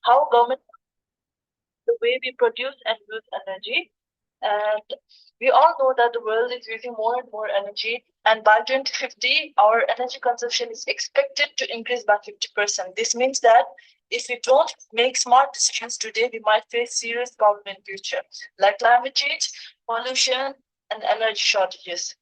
how government, the way we produce and use energy. And we all know that the world is using more and more energy. And by 2050, our energy consumption is expected to increase by 50%. This means that if we don't make smart decisions today, we might face serious problem in future, like climate change, pollution, and energy shortages.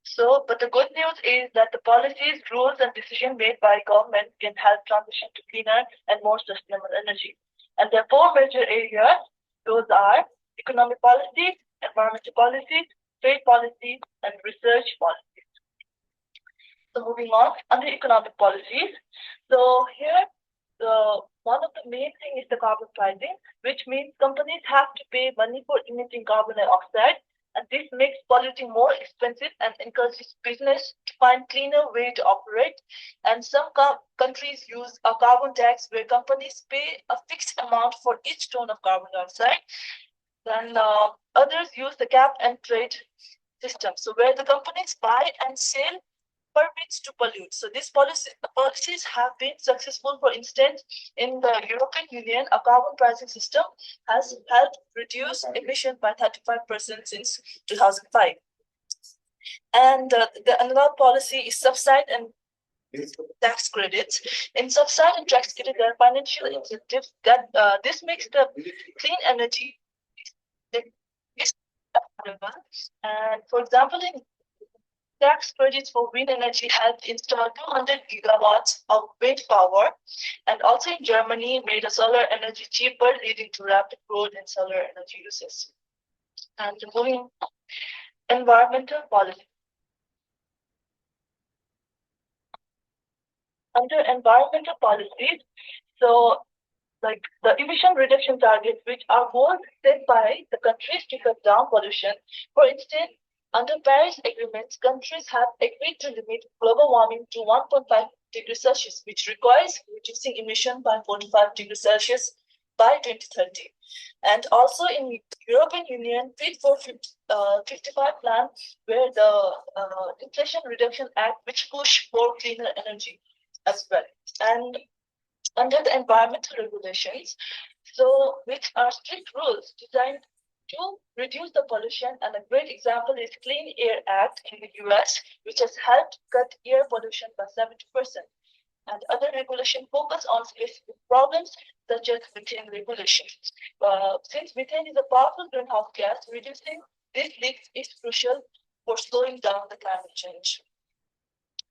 So, but the good news is that the policies, rules, and decisions made by government can help transition to cleaner and more sustainable energy. And there are four major areas. Those are economic policies, environmental policies, trade policies, and research policies. So moving on, under economic policies. So here, one of the main thing is the carbon pricing, which means companies have to pay money for emitting carbon dioxide, and this makes polluting more expensive and encourages business to find cleaner way to operate. And some countries use a carbon tax where companies pay a fixed amount for each ton of carbon dioxide. Then others use the cap and trade system, so where the companies buy and sell permits to pollute. So these policies have been successful. For instance, in the European Union, a carbon pricing system has helped reduce emission by 35% since 2005. And the another policy is subside and tax credits. In subside and tax credit, there are financial incentives that this makes the clean energy affordable. And for example, in tax credits for wind energy helped install 200 gigawatts of wind power, and also in Germany made a solar energy cheaper, leading to rapid growth in solar energy uses. And moving environmental policy. Under environmental policies, so like the emission reduction targets, which are goals set by the countries to cut down pollution. For instance, under Paris agreements, countries have agreed to limit global warming to 1.5 degrees Celsius, which requires reducing emission by 45 degrees Celsius by 2030. And also in European Union, Fit for 55 plan, where the Inflation Reduction Act, which push for cleaner energy as well. And under the environmental regulations, so which are strict rules designed to reduce the pollution. And a great example is Clean Air Act in the US, which has helped cut air pollution by 70%. And other regulations focus on specific problems such as methane regulation. Since methane is a powerful greenhouse gas, reducing this leaks is crucial for slowing down the climate change.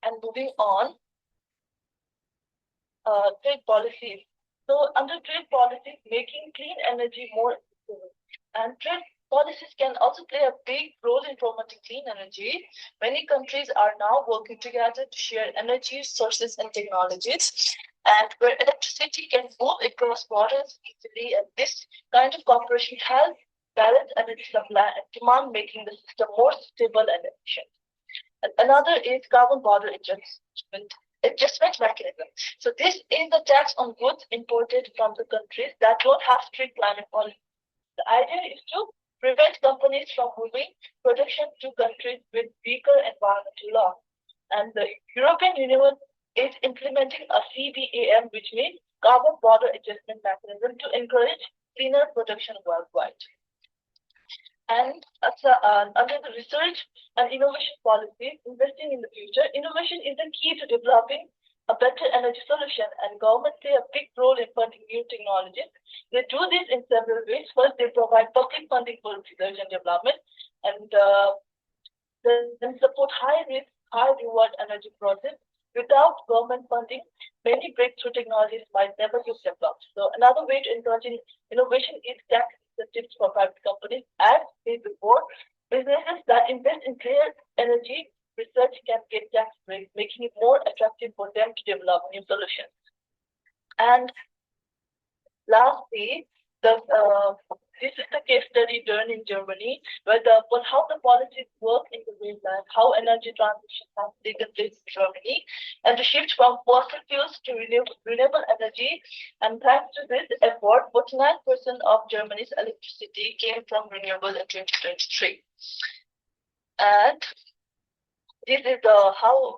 And moving on, trade policies. So under trade policies, making clean energy more accessible. And trade policies can also play a big role in promoting clean energy. Many countries are now working together to share energy sources and technologies, and where electricity can move across borders easily. And this kind of cooperation helps balance energy supply and demand, making the system more stable and efficient. And another is carbon border adjustment mechanism. So this is the tax on goods imported from the countries that don't have strict climate policy. The idea is to prevent companies from moving production to countries with weaker environmental law. And the European Union is implementing a CBAM, which means carbon border adjustment mechanism, to encourage cleaner production worldwide. And under the research and innovation policies, investing in the future, innovation is the key to developing a better energy solution, and governments play a big role in funding new technologies. They do this in several ways. First, they provide public funding for research and development, and then support high risk, high reward energy projects. Without government funding, many breakthrough technologies might never get developed. So another way to encourage innovation is tax incentives for private companies. As said before, businesses that invest in clear energy research can get tax breaks, making it more attractive for them to develop new solutions. And lastly, this is the case study done in Germany, where how the policies work in the real life, how energy transition has taken place in Germany, and the shift from fossil fuels to renewable energy. And thanks to this effort, 49% of Germany's electricity came from renewable in 2023. And this is how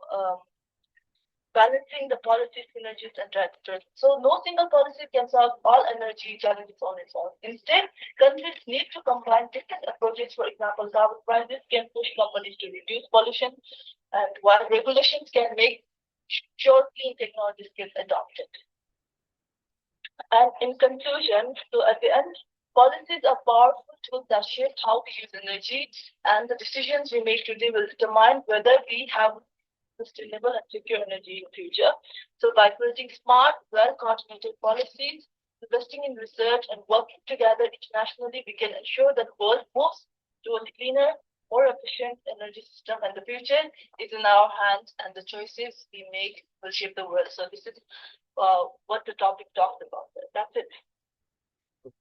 balancing the policy synergies and threats. So no single policy can solve all energy challenges on its own. Instead, countries need to combine different approaches. For example, carbon prices can push companies to reduce pollution, and while regulations can make sure clean technologies get adopted. And in conclusion, so at the end, policies are powerful tools that shape how we use energy, and the decisions we make today will determine whether we have sustainable and secure energy in the future. So by creating smart, well-coordinated policies, investing in research, and working together internationally, we can ensure that the world moves towards a cleaner, more efficient energy system, and the future is in our hands, and the choices we make will shape the world. So this is what the topic talks about. That's it.